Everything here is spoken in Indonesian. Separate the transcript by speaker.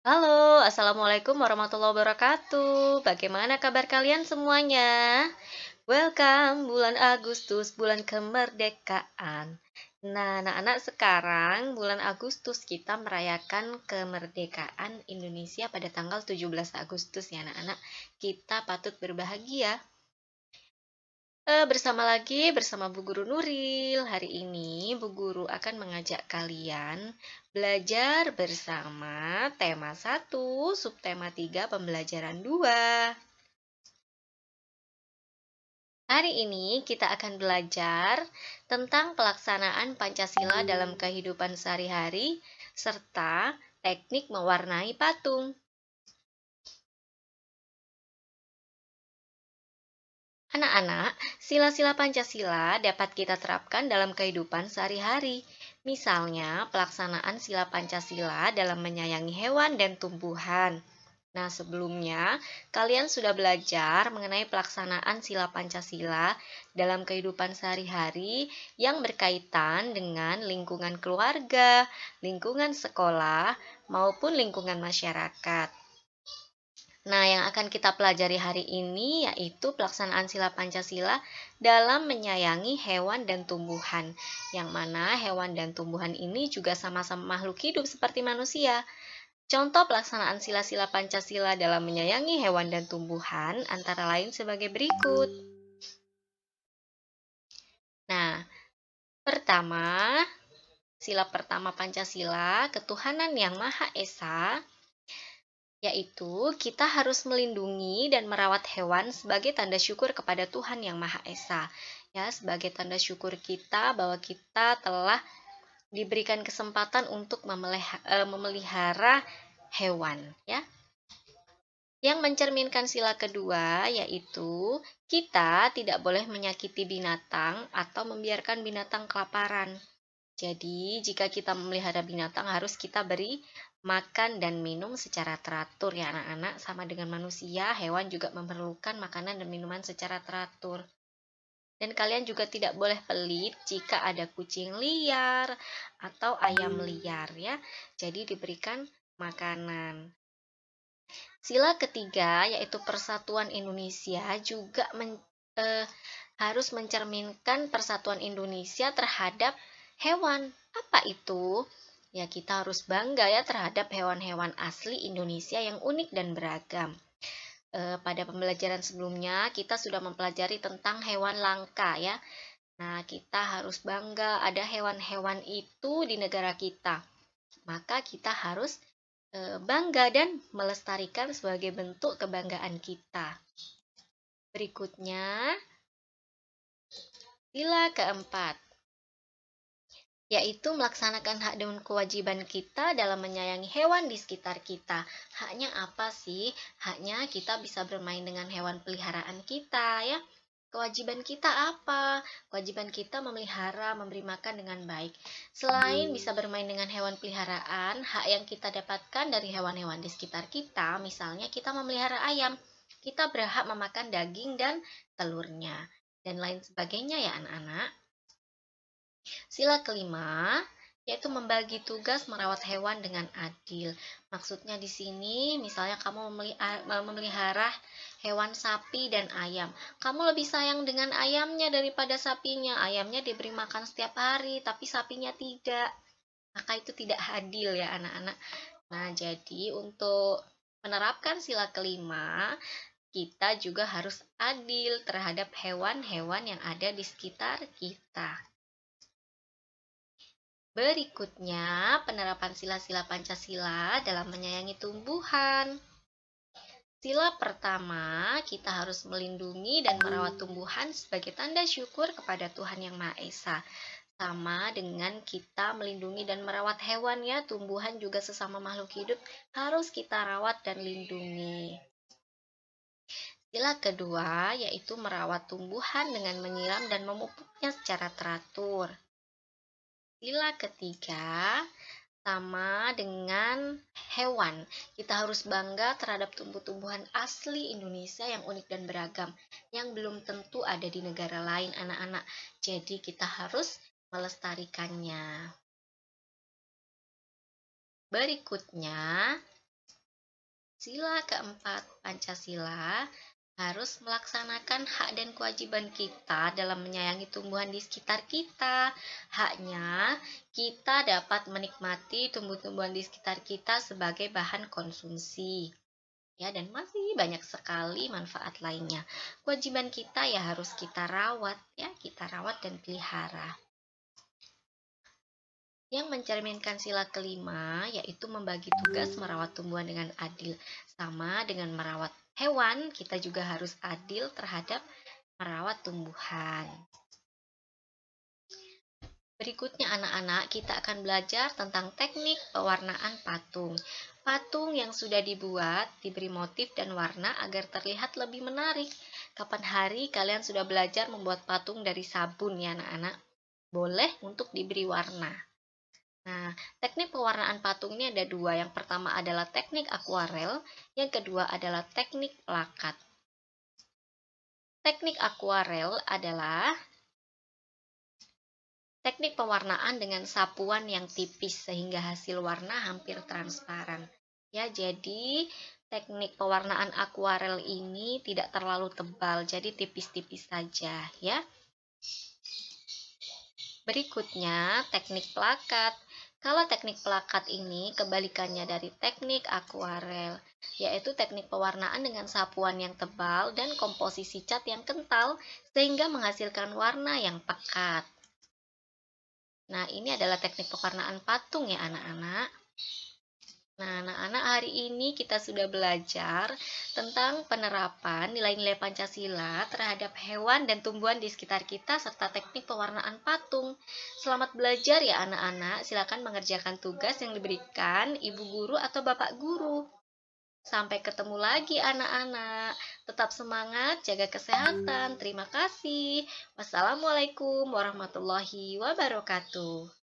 Speaker 1: Halo, Assalamualaikum warahmatullahi wabarakatuh. Bagaimana kabar kalian semuanya? Welcome bulan Agustus, bulan kemerdekaan. Nah, anak-anak, sekarang bulan Agustus kita merayakan kemerdekaan Indonesia pada tanggal 17 Agustus ya anak-anak. Kita patut berbahagia. Bersama Bu Guru Nuril. Hari ini Bu Guru akan mengajak kalian belajar bersama tema 1, subtema 3, pembelajaran 2. Hari ini kita akan belajar tentang pelaksanaan Pancasila dalam kehidupan sehari-hari serta teknik mewarnai patung. Anak-anak, sila-sila Pancasila dapat kita terapkan dalam kehidupan sehari-hari. Misalnya, pelaksanaan sila Pancasila dalam menyayangi hewan dan tumbuhan. Nah, sebelumnya kalian sudah belajar mengenai pelaksanaan sila Pancasila dalam kehidupan sehari-hari yang berkaitan dengan lingkungan keluarga, lingkungan sekolah, maupun lingkungan masyarakat. Nah, yang akan kita pelajari hari ini yaitu pelaksanaan sila Pancasila dalam menyayangi hewan dan tumbuhan, yang mana hewan dan tumbuhan ini juga sama-sama makhluk hidup seperti manusia. Contoh pelaksanaan sila-sila Pancasila dalam menyayangi hewan dan tumbuhan antara lain sebagai berikut. Nah, pertama, sila pertama Pancasila, ketuhanan yang Maha Esa, yaitu kita harus melindungi dan merawat hewan sebagai tanda syukur kepada Tuhan Yang Maha Esa. Ya, sebagai tanda syukur kita bahwa kita telah diberikan kesempatan untuk memelihara hewan, ya. Yang mencerminkan sila kedua yaitu kita tidak boleh menyakiti binatang atau membiarkan binatang kelaparan. Jadi, jika kita memelihara binatang harus kita beri makan dan minum secara teratur ya anak-anak. Sama dengan manusia, hewan juga memerlukan makanan dan minuman secara teratur. Dan kalian juga tidak boleh pelit jika ada kucing liar atau ayam liar ya. Jadi diberikan makanan. Sila ketiga yaitu Persatuan Indonesia juga harus mencerminkan persatuan Indonesia terhadap hewan. Apa itu? Ya, kita harus bangga ya terhadap hewan-hewan asli Indonesia yang unik dan beragam. Pada pembelajaran sebelumnya kita sudah mempelajari tentang hewan langka ya. Nah, kita harus bangga ada hewan-hewan itu di negara kita. Maka kita harus bangga dan melestarikan sebagai bentuk kebanggaan kita. Berikutnya, sila keempat, yaitu melaksanakan hak dan kewajiban kita dalam menyayangi hewan di sekitar kita. Haknya apa sih? Haknya kita bisa bermain dengan hewan peliharaan kita ya. Kewajiban kita apa? Kewajiban kita memelihara, memberi makan dengan baik. Selain bisa bermain dengan hewan peliharaan, hak yang kita dapatkan dari hewan-hewan di sekitar kita, misalnya kita memelihara ayam, kita berhak memakan daging dan telurnya, dan lain sebagainya ya anak-anak. Sila kelima, yaitu membagi tugas merawat hewan dengan adil. Maksudnya di sini, misalnya kamu memelihara hewan sapi dan ayam. Kamu lebih sayang dengan ayamnya daripada sapinya. Ayamnya diberi makan setiap hari, tapi sapinya tidak. Maka itu tidak adil ya anak-anak. Nah, jadi untuk menerapkan sila kelima, kita juga harus adil terhadap hewan-hewan yang ada di sekitar kita. Berikutnya, penerapan sila-sila Pancasila dalam menyayangi tumbuhan. Sila pertama, kita harus melindungi dan merawat tumbuhan sebagai tanda syukur kepada Tuhan Yang Maha Esa. Sama dengan kita melindungi dan merawat hewan ya, tumbuhan juga sesama makhluk hidup harus kita rawat dan lindungi. Sila kedua, yaitu merawat tumbuhan dengan menyiram dan memupuknya secara teratur. Sila ketiga, sama dengan hewan. Kita harus bangga terhadap tumbuh-tumbuhan asli Indonesia yang unik dan beragam, yang belum tentu ada di negara lain, anak-anak. Jadi kita harus melestarikannya. Berikutnya, Sila keempat Pancasila harus melaksanakan hak dan kewajiban kita dalam menyayangi tumbuhan di sekitar kita. Haknya, kita dapat menikmati tumbuh-tumbuhan di sekitar kita sebagai bahan konsumsi. Ya, dan masih banyak sekali manfaat lainnya. Kewajiban kita ya harus kita rawat, ya, kita rawat dan pelihara. Yang mencerminkan sila kelima yaitu membagi tugas merawat tumbuhan dengan adil. Sama dengan merawat hewan, kita juga harus adil terhadap merawat tumbuhan. Berikutnya anak-anak, kita akan belajar tentang teknik pewarnaan patung. Patung yang sudah dibuat diberi motif dan warna agar terlihat lebih menarik. Kapan hari kalian sudah belajar membuat patung dari sabun ya anak-anak? Boleh untuk diberi warna. Nah, teknik pewarnaan patung ini ada dua. Yang pertama adalah teknik akuarel, yang kedua adalah teknik plakat. Teknik akuarel adalah teknik pewarnaan dengan sapuan yang tipis sehingga hasil warna hampir transparan. Ya, jadi teknik pewarnaan akuarel ini tidak terlalu tebal, jadi tipis-tipis saja ya. Berikutnya, teknik plakat. Kalau teknik plakat ini kebalikannya dari teknik akuarel, yaitu teknik pewarnaan dengan sapuan yang tebal dan komposisi cat yang kental sehingga menghasilkan warna yang pekat. Nah, ini adalah teknik pewarnaan patung ya anak-anak. Nah, anak-anak, hari ini kita sudah belajar tentang penerapan nilai-nilai Pancasila terhadap hewan dan tumbuhan di sekitar kita serta teknik pewarnaan patung. Selamat belajar ya anak-anak, silakan mengerjakan tugas yang diberikan ibu guru atau bapak guru. Sampai ketemu lagi anak-anak. Tetap semangat, jaga kesehatan. Terima kasih. Wassalamualaikum warahmatullahi wabarakatuh.